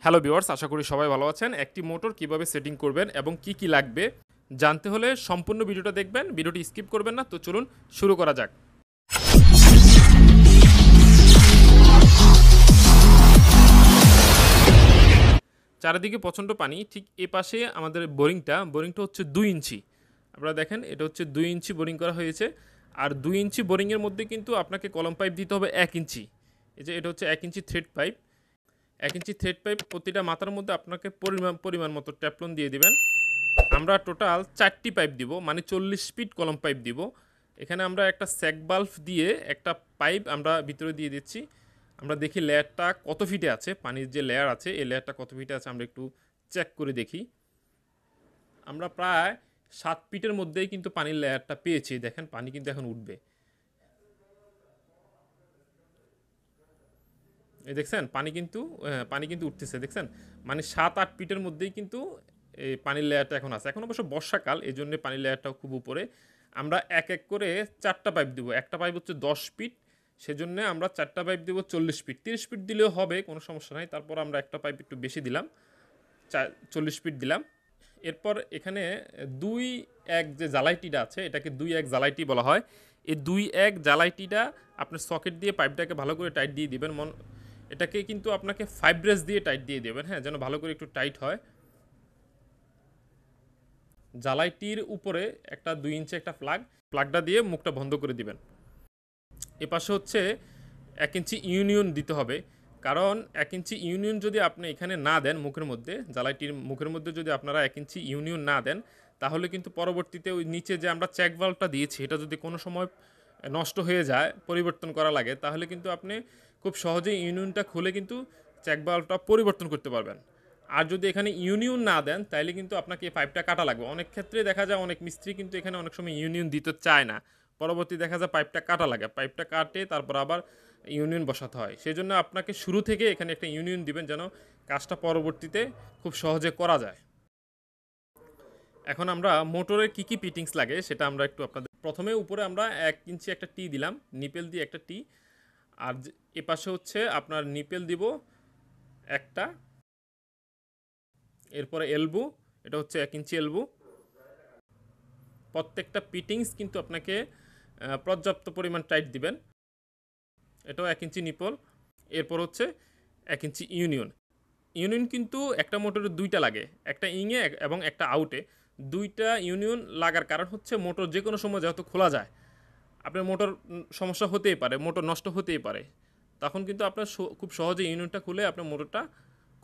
Hello viewers, আশা করি সবাই ভালো আছেন। একটি মোটর কিভাবে সেটিং করবেন এবং কি কি লাগবে জানতে হলে সম্পূর্ণ ভিডিওটা দেখবেন, ভিডিওটি স্কিপ করবেন না। তো চলুন শুরু করা যাক। চারিদিকে প্রচণ্ড পানি, ঠিক এ পাশে আমাদের বোরিংটা হচ্ছে 2 ইঞ্চি। আপনারা দেখেন, এটা হচ্ছে 2 ইঞ্চি বোরিং করা হয়েছে। আর 2 ইঞ্চি বোরিংয়ের মধ্যে কিন্তু আপনাকে কলম পাইপ দিতে হবে 1 ইঞ্চি। এই যে এটা হচ্ছে 1 ইঞ্চি থ্রেড পাইপ। 1 ইঞ্চি থ্রেড পাইপ প্রতিটা মাথার মধ্যে আপনাকে পরিমাণ মতো ট্যাপলন দিয়ে দিবেন। আমরা টোটাল 4টি পাইপ দিব, মানে 40 ফিট কলম পাইপ দিব। এখানে আমরা একটা স্যাক বাল্ব দিয়ে একটা পাইপ আমরা ভিতরে দিয়ে দিচ্ছি। আমরা দেখি লেয়ারটা কত ফিটে আছে, পানির যে লেয়ার আছে এই লেয়ারটা কত ফিটে আছে আমরা একটু চেক করে দেখি। আমরা প্রায় 7 ফিটের মধ্যেই কিন্তু পানির লেয়ারটা পেয়েছি। দেখেন পানি কিন্তু এখন উঠবে, এই দেখছেন পানি কিন্তু উঠতেছে, দেখছেন মানে 7-8 ফিটের মধ্যেই কিন্তু এই পানির লেয়ারটা এখন আছে। এখন অবশ্য বর্ষাকাল, এই জন্য পানির লেয়ারটাও খুব উপরে। আমরা এক এক করে 4টা পাইপ দিব। একটা পাইপ হচ্ছে 10 ফিট, সেজন্য আমরা 4টা পাইপ দেবো 40 ফিট। 30 ফিট দিলেও হবে, কোনো সমস্যা নাই। তারপর আমরা একটা পাইপ একটু বেশি দিলাম, 40 ফিট দিলাম। এরপর এখানে 2-1 যে জ্বালাইটিটা আছে, এটাকে 2-1 জ্বালাইটি বলা হয়। এই 2-1 জ্বালাইটিটা আপনার সকেট দিয়ে পাইপটাকে ভালো করে টাইট দিয়ে দিবেন। এটাকে কিন্তু আপনাকে 5 ব্রেস দিয়ে টাইট দিয়ে দেবেন, হ্যাঁ, যেন ভালো করে একটু টাইট হয়। জ্বালাইটির উপরে একটা 2 ইঞ্চি একটা প্লাগটা দিয়ে মুখটা বন্ধ করে দিবেন। এপাশে হচ্ছে 1 ইঞ্চি ইউনিয়ন দিতে হবে, কারণ 1 ইঞ্চি ইউনিয়ন যদি আপনি এখানে না দেন, মুখের মধ্যে জ্বালাইটির মুখের মধ্যে যদি আপনারা 1 ইঞ্চি ইউনিয়ন না দেন, তাহলে কিন্তু পরবর্তীতে ওই নিচে যে আমরা চেক ভালভটা দিয়েছি এটা যদি কোনো সময় নষ্ট হয়ে যায়, পরিবর্তন করা লাগে, তাহলে কিন্তু আপনি খুব সহজেই ইউনিয়নটা খুলে কিন্তু চেক ভালভটা পরিবর্তন করতে পারবেন। আর যদি এখানে ইউনিয়ন না দেন, তাহলে কিন্তু আপনাকে এই পাইপটা কাটা লাগবে। অনেক ক্ষেত্রে দেখা যায় অনেক মিস্ত্রি কিন্তু এখানে অনেক সময় ইউনিয়ন দিতে চায় না, পরবর্তী দেখা যায় পাইপটা কাটা লাগে, পাইপটা কাটে তারপর আবার ইউনিয়ন বসাতে হয়। সেই জন্য আপনাকে শুরু থেকে এখানে একটা ইউনিয়ন দিবেন, যেন কাজটা পরবর্তীতে খুব সহজে করা যায়। এখন আমরা মোটরের কী কী ফিটিংস লাগে সেটা আমরা একটু আপনাদের, প্রথমে উপরে আমরা 1 ইঞ্চি একটা টি দিলাম, নিপেল দিয়ে একটা টি। আর এপাশে হচ্ছে আপনার নিপেল দিব একটা। এরপরে এলবো, এটা হচ্ছে 1 ইঞ্চি এলবো। প্রত্যেকটা ফিটিংস কিন্তু আপনাকে পর্যাপ্ত পরিমাণ টাইট দিবেন। এটাও 1 ইঞ্চি নিপল। এরপর হচ্ছে 1 ইঞ্চি ইউনিয়ন। ইউনিয়ন কিন্তু একটা মোটরে 2টা লাগে, একটা ইংয়ে এবং একটা আউটে। 2টা ইউনিয়ন লাগার কারণ হচ্ছে মোটর যে কোনো সময় যেহেতু খোলা যায়, আপনার মোটর সমস্যা হতেই পারে, মোটর নষ্ট হতেই পারে, তখন কিন্তু আপনার খুব সহজে ইউনিয়নটা খুলে আপনার মোটরটা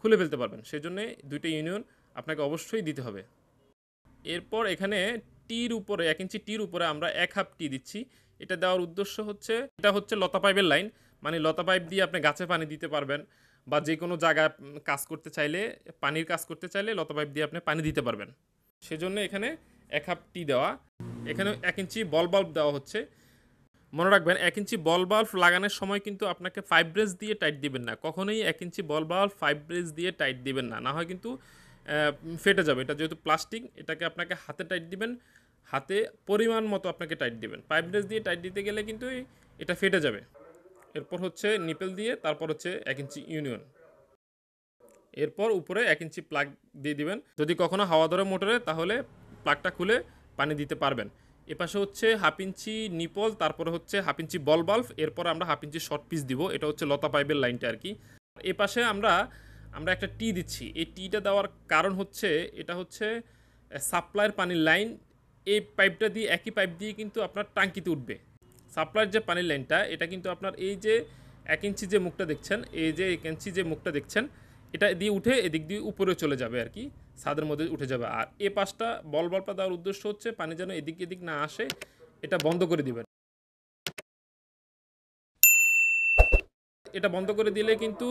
খুলে ফেলতে পারবেন। সেই জন্যে 2টা ইউনিয়ন আপনাকে অবশ্যই দিতে হবে। এরপর এখানে টির উপরে 1 ইঞ্চি টির উপরে আমরা 1/2 টি দিচ্ছি। এটা দেওয়ার উদ্দেশ্য হচ্ছে, এটা হচ্ছে লতা পাইপের লাইন, মানে লতা পাইপ দিয়ে আপনি গাছে পানি দিতে পারবেন, বা যে কোনো জায়গায় কাজ করতে চাইলে, পানির কাজ করতে চাইলে লতা পাইপ দিয়ে আপনি পানি দিতে পারবেন। সেজন্য এখানে 1/2 টি দেওয়া। এখানে 1 ইঞ্চি বল বাল্ব দেওয়া হচ্ছে। মনে রাখবেন, 1 ইঞ্চি বল বাল্ব লাগানোর সময় কিন্তু আপনাকে 5 ব্রেস দিয়ে টাইট দিবেন না, কখনোই 1 ইঞ্চি বল বাল্ব 5 ব্রেস দিয়ে টাইট দিবেন না, না হয় কিন্তু ফেটে যাবে। এটা যেহেতু প্লাস্টিক, এটাকে আপনাকে হাতে টাইট দিবেন, হাতে পরিমাণ মতো আপনাকে টাইট দিবেন। 5 ব্রেস দিয়ে টাইট দিতে গেলে কিন্তু এটা ফেটে যাবে। এরপর হচ্ছে নিপেল দিয়ে, তারপর হচ্ছে 1 ইঞ্চি ইউনিয়ন। এরপর উপরে 1 ইঞ্চি প্লাগ দিয়ে দিবেন। যদি কখনো হাওয়া ধরে মোটরে, তাহলে প্লাগটা খুলে পানি দিতে পারবেন। এপাশে হচ্ছে 1/2 ইঞ্চি নিপল, তারপরে হচ্ছে 1/2 ইঞ্চি বল বাল্ব, এরপর আমরা 1/2 ইঞ্চি শর্ট পিস দিব। এটা হচ্ছে লতা পাইপের লাইনটা আর কি। এপাশে আমরা একটা টি দিচ্ছি। এই টিটা দেওয়ার কারণ হচ্ছে, এটা হচ্ছে সাপ্লাইয়ের পানির লাইন। এই পাইপটা দিয়ে, একই পাইপ দিয়ে কিন্তু আপনার টাঙ্কিতে উঠবে। সাপ্লাইয়ের যে পানির লাইনটা, এটা কিন্তু আপনার এই যে 1 ইঞ্চি যে মুখটা দেখছেন, এই যে 1 ইঞ্চি যে মুখটা দেখছেন, এটা দিয়ে উঠে এদিক দিয়ে উপরে চলে যাবে আর কি, ছাদের মধ্যে উঠে যাবে। আর এ পাশটা বল বাল্বটা দেওয়ার উদ্দেশ্য হচ্ছে পানি যেন এদিক না আসে, এটা বন্ধ করে দিবেন। এটা বন্ধ করে দিলে কিন্তু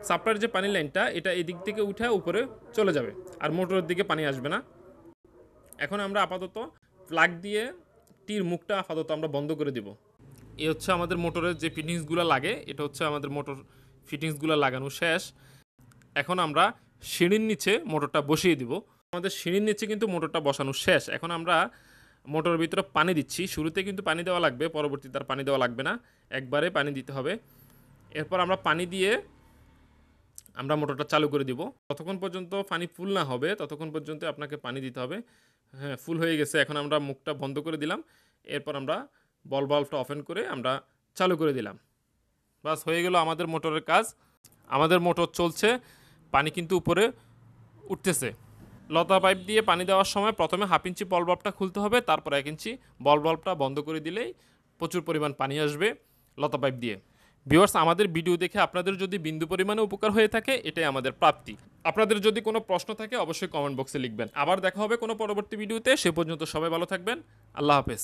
সাপ্লাইয়ের যে পানির লাইনটা, এটা এদিক থেকে উঠে উপরে চলে যাবে, আর মোটরের দিকে পানি আসবে না। এখন আমরা আপাতত প্লাগ দিয়ে টির মুখটা আপাতত আমরা বন্ধ করে দিব। এই হচ্ছে আমাদের মোটরের যে ফিটিংসগুলো লাগে, এটা হচ্ছে আমাদের মোটর ফিটিংসগুলো লাগানো শেষ। এখন আমরা সিঁড়ির নিচে মোটরটা বসিয়ে দিব। আমাদের সিঁড়ির নিচে কিন্তু মোটরটা বসানো শেষ। এখন আমরা মোটরের ভিতরে পানি দিচ্ছি। শুরুতে কিন্তু পানি দেওয়া লাগবে, পরবর্তীতে আর পানি দেওয়া লাগবে না, একবারে পানি দিতে হবে। এরপর আমরা পানি দিয়ে আমরা মোটরটা চালু করে দিব। ততক্ষণ পর্যন্ত পানি ফুল না হবে ততক্ষণ পর্যন্ত আপনাকে পানি দিতে হবে। হ্যাঁ, ফুল হয়ে গেছে। এখন আমরা মুখটা বন্ধ করে দিলাম। এরপর আমরা বল বাল্বটা ওপেন করে আমরা চালু করে দিলাম। বাস হয়ে গেল আমাদের মোটরের কাজ। আমাদের মোটর চলছে, পানি কিন্তু উপরে উঠতেছে। লতা পাইপ দিয়ে পানি দেওয়ার সময় প্রথমে 1/2 ইঞ্চি বল বাল্বটা খুলতে হবে, তারপর 1 ইঞ্চি বল বাল্বটা বন্ধ করে দিলেই প্রচুর পরিমাণ পানি আসবে লতা পাইপ দিয়ে। ভিউয়ার্স, আমাদের ভিডিও দেখে আপনাদের যদি বিন্দু পরিমাণে উপকার হয়ে থাকে এটাই আমাদের প্রাপ্তি। আপনাদের যদি কোনো প্রশ্ন থাকে অবশ্যই কমেন্ট বক্সে লিখবেন। আবার দেখা হবে কোনো পরবর্তী ভিডিওতে। সে পর্যন্ত সবাই ভালো থাকবেন। আল্লাহ হাফেজ।